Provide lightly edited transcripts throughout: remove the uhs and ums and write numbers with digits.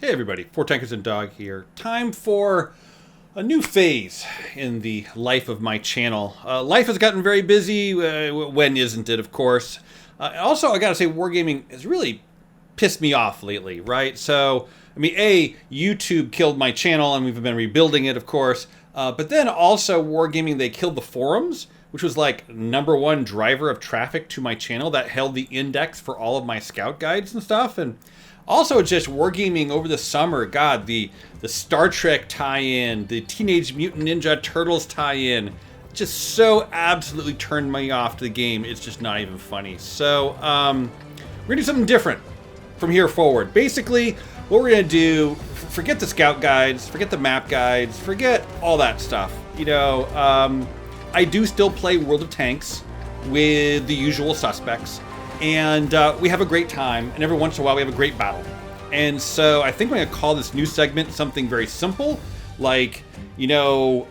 Hey everybody, Four Tankers and Dog here. Time for a new phase in the life of my channel. Life has gotten very busy, when isn't it, of course. Also, I gotta say, Wargaming has really pissed me off lately, right? So, I mean, YouTube killed my channel and we've been rebuilding it, of course. But then also, Wargaming, they killed the forums, which was like #1 driver of traffic to my channel that held the index for all of my scout guides and stuff. And also just Wargaming over the summer, God, the Star Trek tie-in, the Teenage Mutant Ninja Turtles tie-in, just so absolutely turned me off to the game, it's just not even funny. So, we're gonna do something different from here forward. Basically, what we're gonna do, forget the scout guides, forget the map guides, forget all that stuff. You know, I do still play World of Tanks with the usual suspects. And we have a great time, and every once in a while we have a great battle. And so I think I'm going to call this new segment something very simple, like, you know,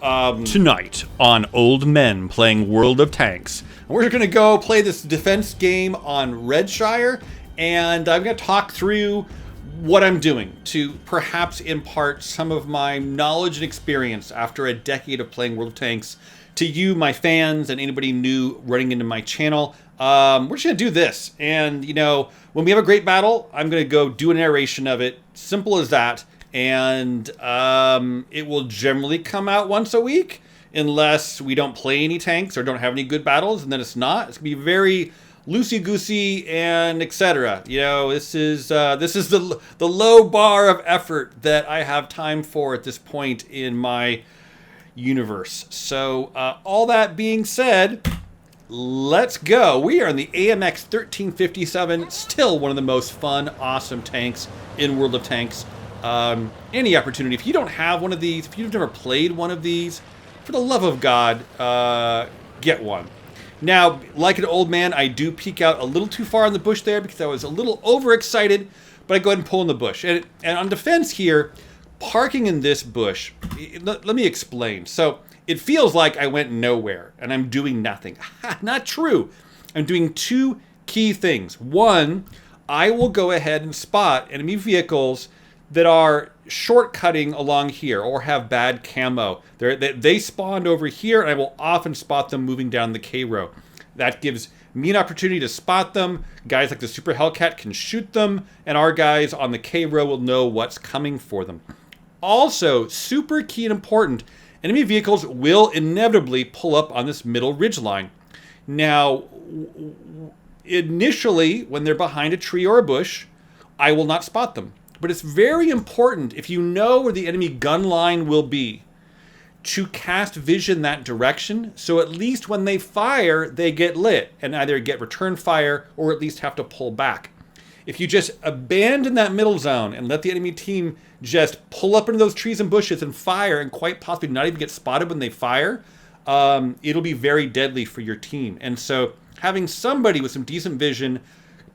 tonight on Old Men Playing World of Tanks. And we're going to go play this defense game on Redshire, and I'm going to talk through what I'm doing to perhaps impart some of my knowledge and experience after a decade of playing World of Tanks to you, my fans, and anybody new running into my channel. We're just gonna do this, and you know, when we have a great battle, I'm gonna go do a narration of it. Simple as that, and it will generally come out once a week, unless we don't play any tanks or don't have any good battles, and then it's not. It's gonna be very loosey-goosey and etc. You know, this is the low bar of effort that I have time for at this point in my universe. So all that being said, let's go. We are in the AMX 1357, still one of the most fun, awesome tanks in World of Tanks. Any opportunity, if you don't have one of these, if you've never played one of these, for the love of God, get one. Now, like an old man, I do peek out a little too far in the bush there because I was a little overexcited, but I go ahead and pull in the bush. And on defense here, parking in this bush, let me explain. So it feels like I went nowhere and I'm doing nothing. Not true. I'm doing two key things. One, I will go ahead and spot enemy vehicles that are shortcutting along here or have bad camo. They spawned over here, and I will often spot them moving down the K row. That gives me an opportunity to spot them. Guys like the Super Hellcat can shoot them, and our guys on the K row will know what's coming for them. Also, super key and important, enemy vehicles will inevitably pull up on this middle ridgeline. Now, initially, when they're behind a tree or a bush, I will not spot them. But it's very important, if you know where the enemy gun line will be, to cast vision that direction, so at least when they fire, they get lit, and either get return fire, or at least have to pull back. If you just abandon that middle zone and let the enemy team just pull up into those trees and bushes and fire, and quite possibly not even get spotted when they fire, it'll be very deadly for your team. And so having somebody with some decent vision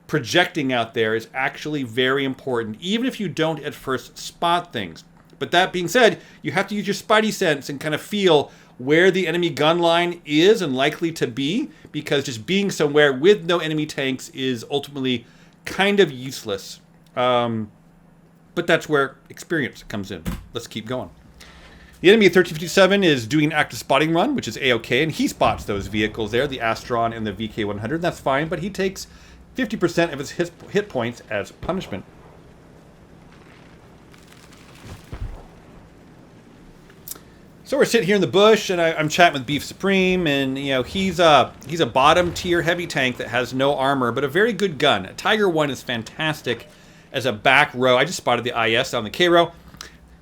projecting out there is actually very important, even if you don't at first spot things. But that being said, you have to use your spidey sense and kind of feel where the enemy gun line is and likely to be, because just being somewhere with no enemy tanks is ultimately kind of useless. But that's where experience comes in. Let's keep going. The enemy at 1357 is doing an active spotting run, which is A-OK, and he spots those vehicles there, the Astron and the VK100. That's fine, but he takes 50% of his hit points as punishment. So we're sitting here in the bush, and I'm chatting with Beef Supreme, and you know, he's a bottom tier heavy tank that has no armor, but a very good gun. A Tiger 1 is fantastic as a back row. I just spotted the IS on the K row.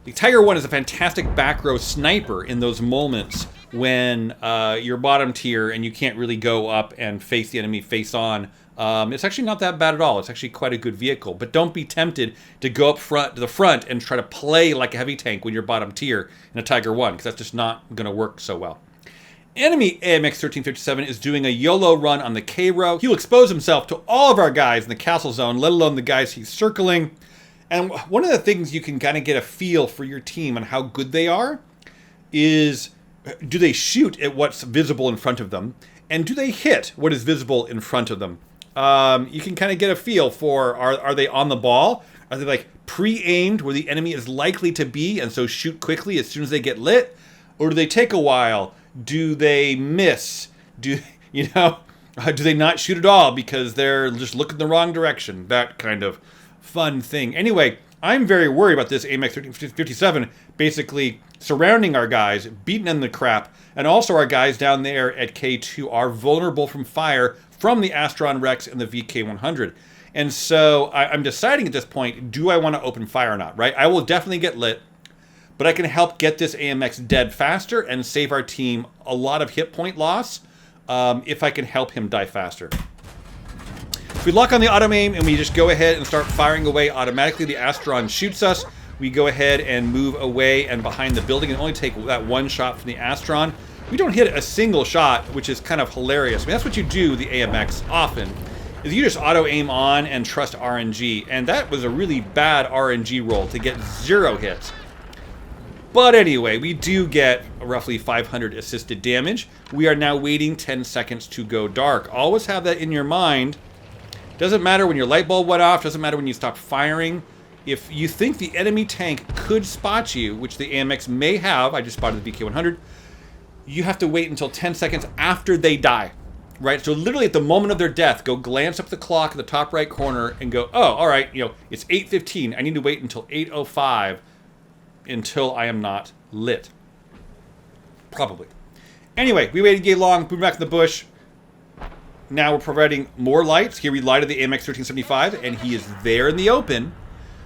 The Tiger 1 is a fantastic back row sniper in those moments when you're bottom tier and you can't really go up and face the enemy face on. It's actually not that bad at all. It's actually quite a good vehicle. But don't be tempted to go up front to the front and try to play like a heavy tank when you're bottom tier in a Tiger 1, because that's just not going to work so well. Enemy AMX 1357 is doing a YOLO run on the K row. He'll expose himself to all of our guys in the castle zone, let alone the guys he's circling. And one of the things you can kind of get a feel for your team and how good they are is, do they shoot at what's visible in front of them? And do they hit what is visible in front of them? You can kind of get a feel for, are they on the ball? Are they like pre-aimed where the enemy is likely to be, and so shoot quickly as soon as they get lit? Or do they take a while? Do they miss? Do they not shoot at all because they're just looking the wrong direction? That kind of fun thing. Anyway, I'm very worried about this AMX 1357 basically surrounding our guys, beating them the crap, and also our guys down there at K2 are vulnerable from fire from the Astron Rex and the VK100. And so I'm deciding at this point, do I want to open fire or not, right? I will definitely get lit, but I can help get this AMX dead faster and save our team a lot of hit point loss if I can help him die faster. If we lock on the auto aim and we just go ahead and start firing away automatically, the Astron shoots us. We go ahead and move away and behind the building and only take that one shot from the Astron. We don't hit a single shot, which is kind of hilarious. I mean, that's what you do, the AMX, often, is you just auto aim on and trust RNG. And that was a really bad RNG roll to get 0 hits. But anyway, we do get roughly 500 assisted damage. We are now waiting 10 seconds to go dark. Always have that in your mind. Doesn't matter when your light bulb went off, doesn't matter when you stop firing. If you think the enemy tank could spot you, which the AMX may have, I just spotted the VK100, you have to wait until 10 seconds after they die, right? So literally at the moment of their death, go glance up the clock in the top right corner and go, oh, all right, it's 8:15. I need to wait until 8:05 until I am not lit. Probably. Anyway, we waited gay long, moved back to the bush. Now we're providing more lights. Here we lighted the AMX 1375, and he is there in the open.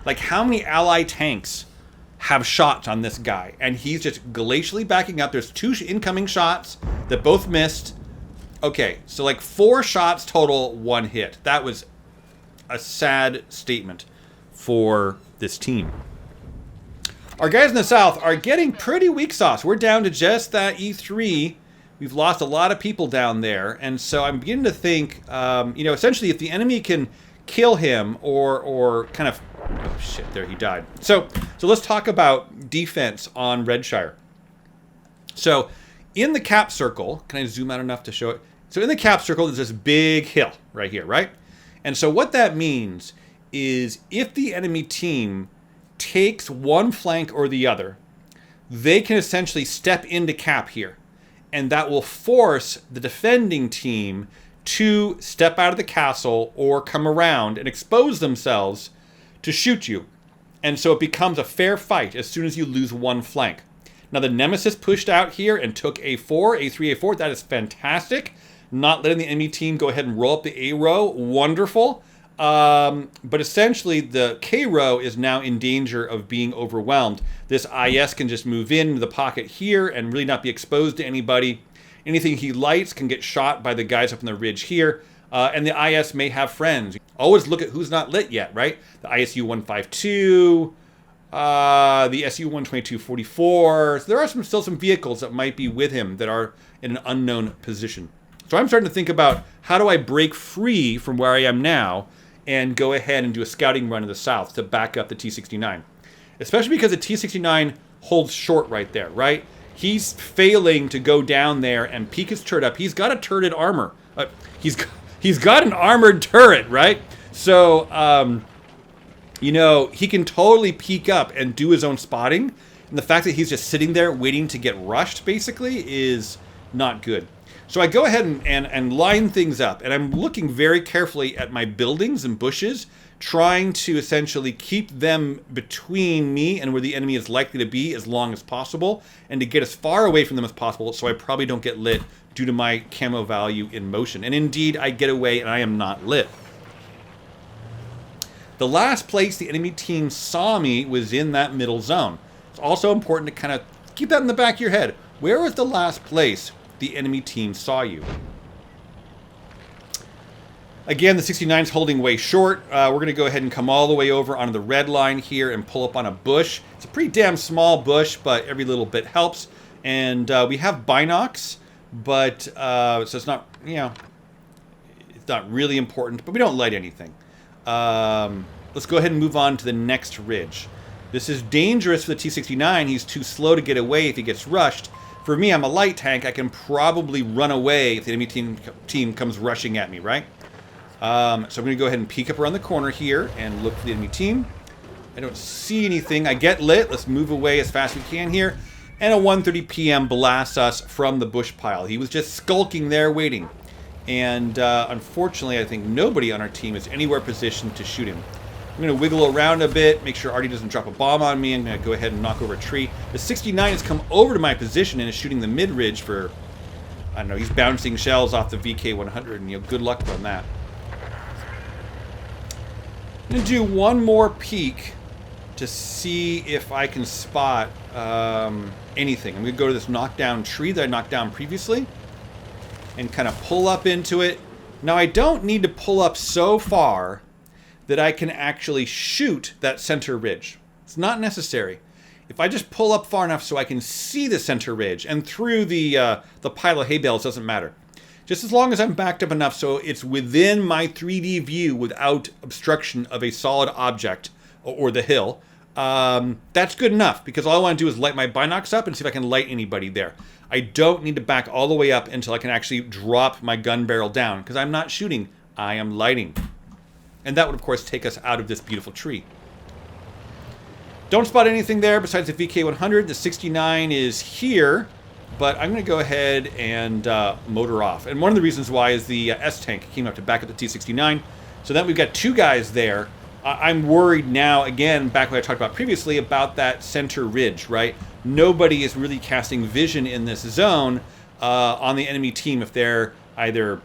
Like, how many ally tanks have shots on this guy? And he's just glacially backing up. There's 2 incoming shots that both missed. Okay, so like 4 shots total, 1 hit. That was a sad statement for this team. Our guys in the south are getting pretty weak sauce. We're down to just that E3. We've lost a lot of people down there. And so I'm beginning to think, essentially if the enemy can kill him or kind of... Oh, shit, there he died. So let's talk about defense on Redshire. So in the cap circle, can I zoom out enough to show it? So in the cap circle, there's this big hill right here, right? And so what that means is if the enemy team takes one flank or the other, they can essentially step into cap here. And that will force the defending team to step out of the castle or come around and expose themselves to shoot you. And so it becomes a fair fight as soon as you lose one flank. Now the Nemesis pushed out here and took A4, A3, A4. That is fantastic. Not letting the enemy team go ahead and roll up the A row. Wonderful. But essentially the K row is now in danger of being overwhelmed. This IS can just move into the pocket here and really not be exposed to anybody. Anything he lights can get shot by the guys up on the ridge here. And the IS may have friends. Always look at who's not lit yet, right? The ISU 152, the SU 12244. So there are still some vehicles that might be with him that are in an unknown position. So I'm starting to think about how do I break free from where I am now and go ahead and do a scouting run in the south to back up the T-69. Especially because the T-69 holds short right there, right? He's failing to go down there and peek his turret up. He's got a turreted armor. He's got an armored turret, right? So, he can totally peek up and do his own spotting. And the fact that he's just sitting there waiting to get rushed, basically, is not good. So I go ahead and line things up. And I'm looking very carefully at my buildings and bushes, trying to essentially keep them between me and where the enemy is likely to be as long as possible, and to get as far away from them as possible so I probably don't get lit due to my camo value in motion. And indeed, I get away and I am not lit. The last place the enemy team saw me was in that middle zone. It's also important to kind of keep that in the back of your head. Where was the last place the enemy team saw you? Again, the 69 is holding way short. We're going to go ahead and come all the way over onto the red line here and pull up on a bush. It's a pretty damn small bush, but every little bit helps. And we have binocs, but so it's not, it's not really important, but we don't light anything. Let's go ahead and move on to the next ridge. This is dangerous for the T-69. He's too slow to get away if he gets rushed. For me, I'm a light tank. I can probably run away if the enemy team comes rushing at me, right? So I'm going to go ahead and peek up around the corner here and look for the enemy team. I don't see anything. I get lit. Let's move away as fast as we can here. And a 1:30 p.m. blasts us from the bush pile. He was just skulking there waiting. And unfortunately, I think nobody on our team is anywhere positioned to shoot him. I'm going to wiggle around a bit, make sure Artie doesn't drop a bomb on me. I'm going to go ahead and knock over a tree. The 69 has come over to my position and is shooting the mid-ridge for, I don't know, he's bouncing shells off the VK-100, and good luck on that. I'm going to do one more peek to see if I can spot anything. I'm going to go to this knockdown tree that I knocked down previously and kind of pull up into it. Now, I don't need to pull up so far that I can actually shoot that center ridge. It's not necessary. If I just pull up far enough so I can see the center ridge and through the pile of hay bales, doesn't matter. Just as long as I'm backed up enough so it's within my 3D view without obstruction of a solid object or the hill, that's good enough, because all I want to do is light my binocs up and see if I can light anybody there. I don't need to back all the way up until I can actually drop my gun barrel down, because I'm not shooting, I am lighting. And that would, of course, take us out of this beautiful tree. Don't spot anything there besides the VK-100. The 69 is here, but I'm going to go ahead and motor off. And one of the reasons why is the S-Tank came up to back up the T-69. So then we've got two guys there. I'm worried now, again, back when I talked about previously, about that center ridge, right? Nobody is really casting vision in this zone on the enemy team if they're either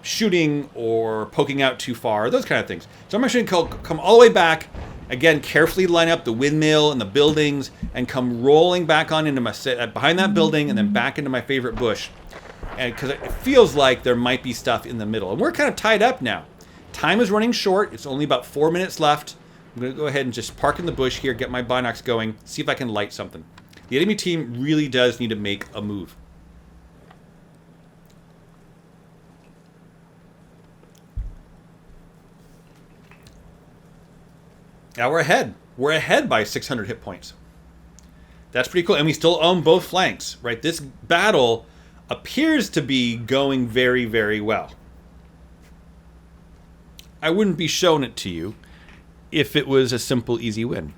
shooting or poking out too far, those kind of things. So I'm actually going to come all the way back, again, carefully line up the windmill and the buildings, and come rolling back on into my behind that building and then back into my favorite bush. And because it feels like there might be stuff in the middle. And we're kind of tied up now. Time is running short. It's only about 4 minutes left. I'm going to go ahead and just park in the bush here, get my binocs going, see if I can light something. The enemy team really does need to make a move. Now we're ahead. We're ahead by 600 hit points. That's pretty cool. And we still own both flanks, right? This battle appears to be going very, very well. I wouldn't be showing it to you if it was a simple, easy win.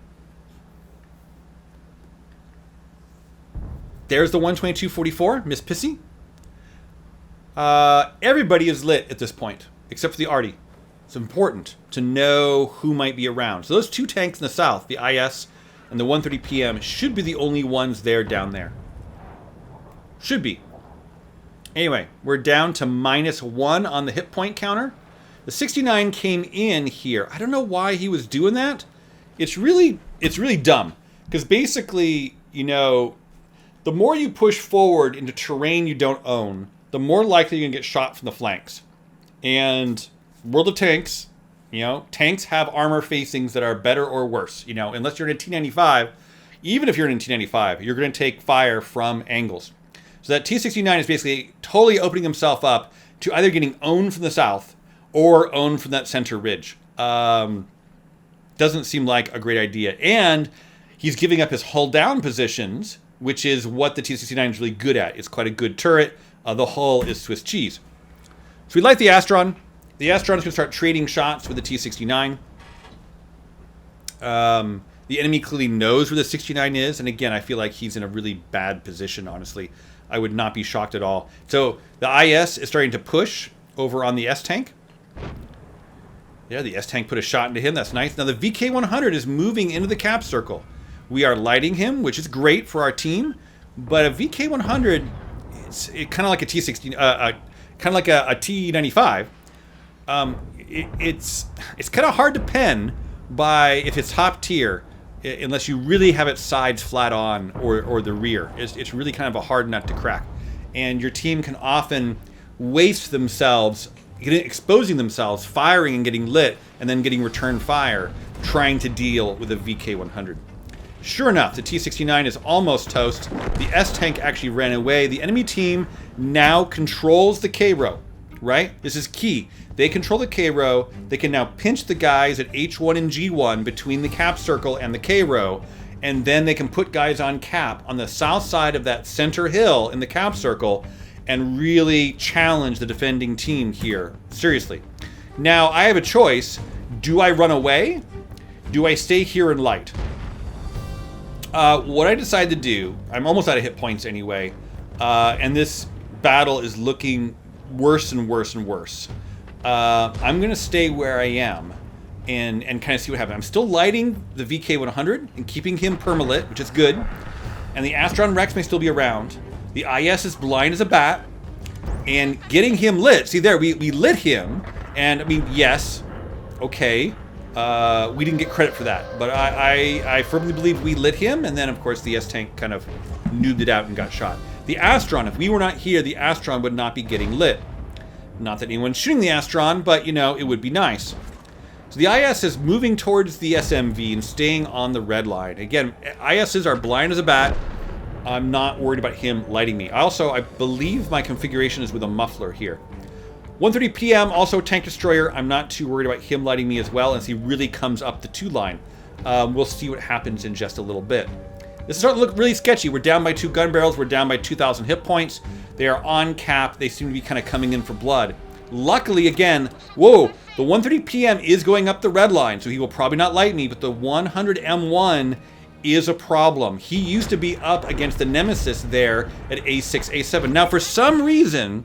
There's the 122.44, Miss Pissy. Everybody is lit at this point, except for the Artie. It's important to know who might be around. So those two tanks in the south, the IS and the 1:30 p.m., should be the only ones there down there. Should be. Anyway, we're down to -1 on the hit point counter. The 69 came in here. I don't know why he was doing that. It's really dumb. Because basically, the more you push forward into terrain you don't own, the more likely you're going to get shot from the flanks. And World of Tanks, tanks have armor facings that are better or worse. Unless you're in a T95, even if you're in a T95, you're going to take fire from angles. So that T69 is basically totally opening himself up to either getting owned from the south or owned from that center ridge. Doesn't seem like a great idea. And he's giving up his hull down positions, which is what the T69 is really good at. It's quite a good turret. The hull is Swiss cheese. So we light the Astron. The Astron's going to start trading shots with the T69. The enemy clearly knows where the 69 is. And again, I feel like he's in a really bad position, honestly. I would not be shocked at all. So the IS is starting to push over on the S-Tank. Yeah, the S-Tank put a shot into him. That's nice. Now the VK-100 is moving into the cap circle. We are lighting him, which is great for our team. But a VK-100, it's kind of like a T-16, kind of like a T-95. It's kind of hard to pen by if it's top tier, unless you really have it sides flat on or the rear. It's really kind of a hard nut to crack. And your team can often waste themselves, exposing themselves, firing and getting lit, and then getting return fire, trying to deal with a VK-100. Sure enough, the T-69 is almost toast. The S-Tank actually ran away. The enemy team now controls the K-Row, right? This is key. They control the K-Row. They can now pinch the guys at H1 and G1 between the cap circle and the K-Row, and then they can put guys on cap on the south side of that center hill in the cap circle and really challenge the defending team here. Seriously. Now, I have a choice. Do I run away? Do I stay here and light? What I decided to do, I'm almost out of hit points anyway, and this battle is looking worse and worse and worse. I'm going to stay where I am and kind of see what happens. I'm still lighting the VK100 and keeping him permalit, which is good. And the Astron Rex may still be around. The IS is blind as a bat. And getting him lit. See there, we lit him. And I mean, yes, okay. We didn't get credit for that. But I firmly believe we lit him. And then, of course, the S-Tank kind of noobed it out and got shot. The Astron, if we were not here, the Astron would not be getting lit. Not that anyone's shooting the Astron, but, you know, it would be nice. So the IS is moving towards the SMV and staying on the red line. Again, ISs are blind as a bat. I'm not worried about him lighting me. I believe my configuration is with a muffler here. 1:30 p.m., also tank destroyer. I'm not too worried about him lighting me as well as he really comes up the 2 line. We'll see what happens in just a little bit. This is starting to look really sketchy. We're down by 2 gun barrels. We're down by 2,000 hit points. They are on cap. They seem to be kind of coming in for blood. Luckily, again, whoa, the 1:30 p.m. is going up the red line, so he will probably not light me, but the 100 M1 is a problem. He used to be up against the Nemesis there at A6, A7. Now, for some reason,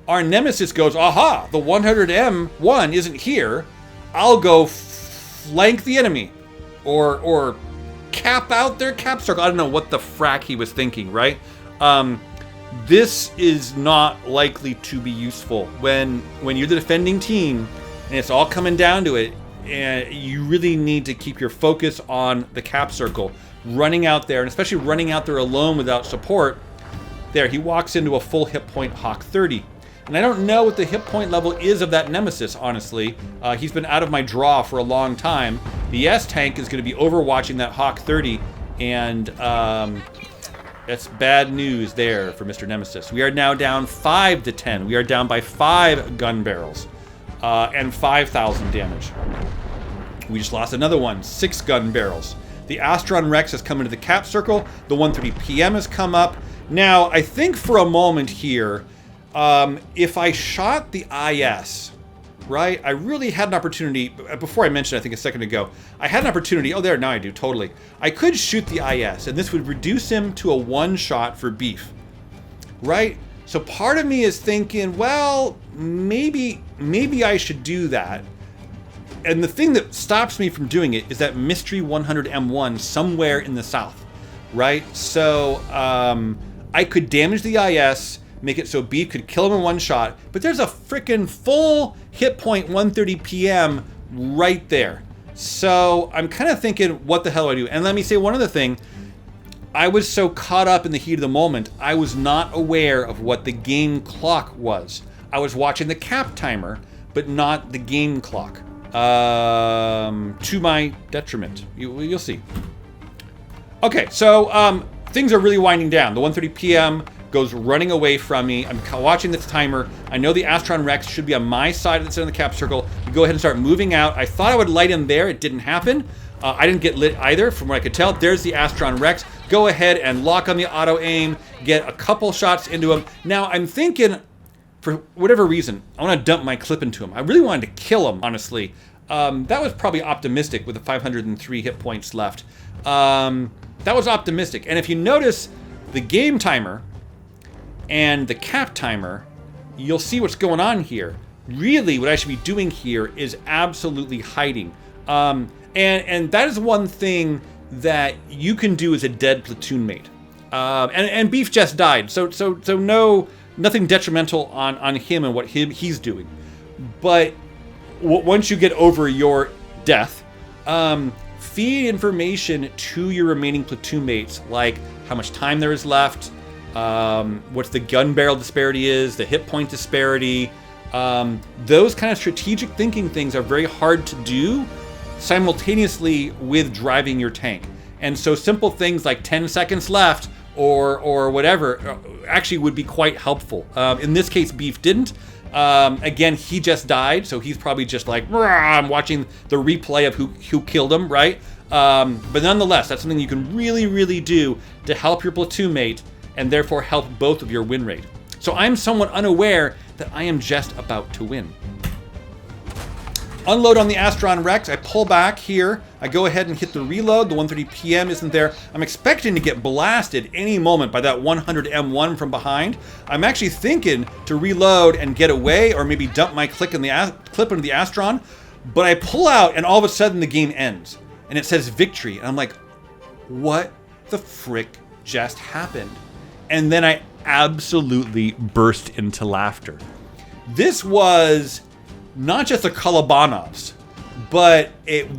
our Nemesis goes, aha, the 100 M1 isn't here. I'll go flank the enemy or cap out their cap circle. I don't know what the frack he was thinking, right? This is not likely to be useful when you're the defending team and it's all coming down to it. And you really need to keep your focus on the cap circle. Running out there, and especially running out there alone without support. There, he walks into a full hit point Hawk 30. And I don't know what the hit point level is of that Nemesis, honestly. He's been out of my draw for a long time. The S-Tank is going to be overwatching that Hawk 30, and that's bad news there for Mr. Nemesis. We are now down 5 to 10. We are down by 5 gun barrels and 5,000 damage. We just lost another one, 6 gun barrels. The Astron Rex has come into the cap circle. The 1:30 p.m. has come up. Now, I think for a moment here, if I shot the IS, right, I really had an opportunity. Before I mentioned, I think a second ago, I had an opportunity. Oh, there, now I do, totally. I could shoot the IS, and this would reduce him to a 1-shot for beef, right? So part of me is thinking, well, maybe I should do that. And the thing that stops me from doing it is that mystery 100 M1 somewhere in the south, right? So I could damage the IS, make it so Beef could kill him in 1 shot, but there's a freaking full hit point 1:30 p.m. right there. So I'm kind of thinking, what the hell do I do? And let me say one other thing. I was so caught up in the heat of the moment, I was not aware of what the game clock was. I was watching the cap timer, but not the game clock. To my detriment. You'll see. Okay, so things are really winding down. The 1:30 p.m. goes running away from me. I'm watching this timer. I know the Astron Rex should be on my side that's in the cap circle. We go ahead and start moving out. I thought I would light him there. It didn't happen. I didn't get lit either, from what I could tell. There's the Astron Rex. Go ahead and lock on the auto aim. Get a couple shots into him. Now, I'm thinking, for whatever reason, I want to dump my clip into him. I really wanted to kill him, honestly. That was probably optimistic with the 503 hit points left. That was optimistic. And if you notice the game timer and the cap timer, you'll see what's going on here. Really, what I should be doing here is absolutely hiding. And that is one thing that you can do as a dead platoon mate. And Beef just died, so nothing detrimental on him and what he's doing. But once you get over your death, feed information to your remaining platoon mates, like how much time there is left, what the gun barrel disparity is, the hit point disparity. Those kind of strategic thinking things are very hard to do simultaneously with driving your tank. And so simple things like 10 seconds left or whatever actually would be quite helpful. In this case, Beef didn't. Again, he just died, so he's probably just like, I'm watching the replay of who killed him, right? But nonetheless, that's something you can really, really do to help your platoon mate and therefore help both of your win rate. So I'm somewhat unaware that I am just about to win. unload on the Astron Rex. I pull back here. I go ahead and hit the reload. The 1:30 p.m. isn't there. I'm expecting to get blasted any moment by that 100 M1 from behind. I'm actually thinking to reload and get away, or maybe dump my clip into the Astron. But I pull out, and all of a sudden the game ends, and it says victory. And I'm like, what the frick just happened? And then I absolutely burst into laughter. This was not just a Kolobanovs, but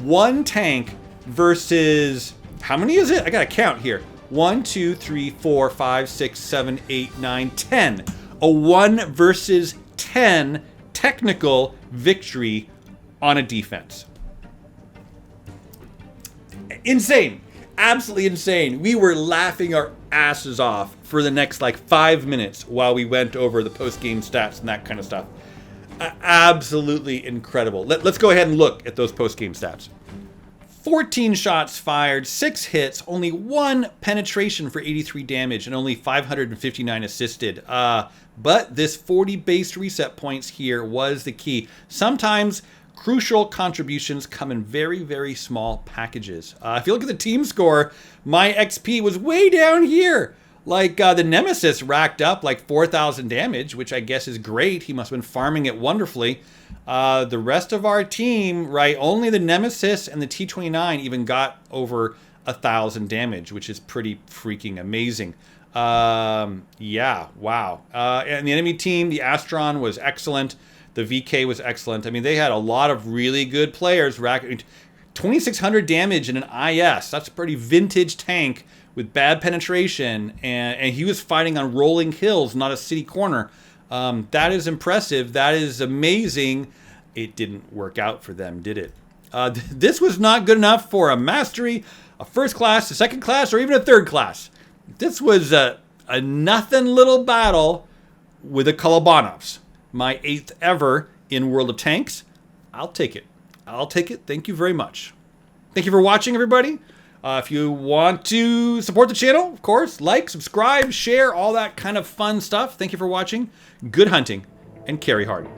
one tank versus, how many is it? I gotta count here. 1, 2, 3, 4, 5, 6, 7, 8, 9, 10. A 1 versus 10 technical victory on a defense. Insane. Absolutely insane. We were laughing our asses off for the next like 5 minutes while we went over the post-game stats and that kind of stuff. Absolutely incredible. Let's go ahead and look at those post-game stats. 14 shots fired, 6 hits, only 1 penetration for 83 damage, and only 559 assisted. But this 40 base reset points here was the key. Sometimes crucial contributions come in very, very small packages. If you look at the team score, my XP was way down here. Like the Nemesis racked up like 4,000 damage, which I guess is great. He must have been farming it wonderfully. The rest of our team, right, only the Nemesis and the T-29 even got over 1,000 damage, which is pretty freaking amazing. Yeah, wow. And the enemy team, the Astron was excellent. The VK was excellent. I mean, they had a lot of really good players. 2,600 damage in an IS. That's a pretty vintage tank with bad penetration. And he was fighting on rolling hills, not a city corner. That is impressive. That is amazing. It didn't work out for them, did it? This was not good enough for a mastery, a first class, a second class, or even a third class. This was a nothing little battle with a Kolobanovs. My 8th ever in World of Tanks. I'll take it. I'll take it. Thank you very much. Thank you for watching, everybody. If you want to support the channel, of course, like, subscribe, share, all that kind of fun stuff. Thank you for watching. Good hunting, and carry hard.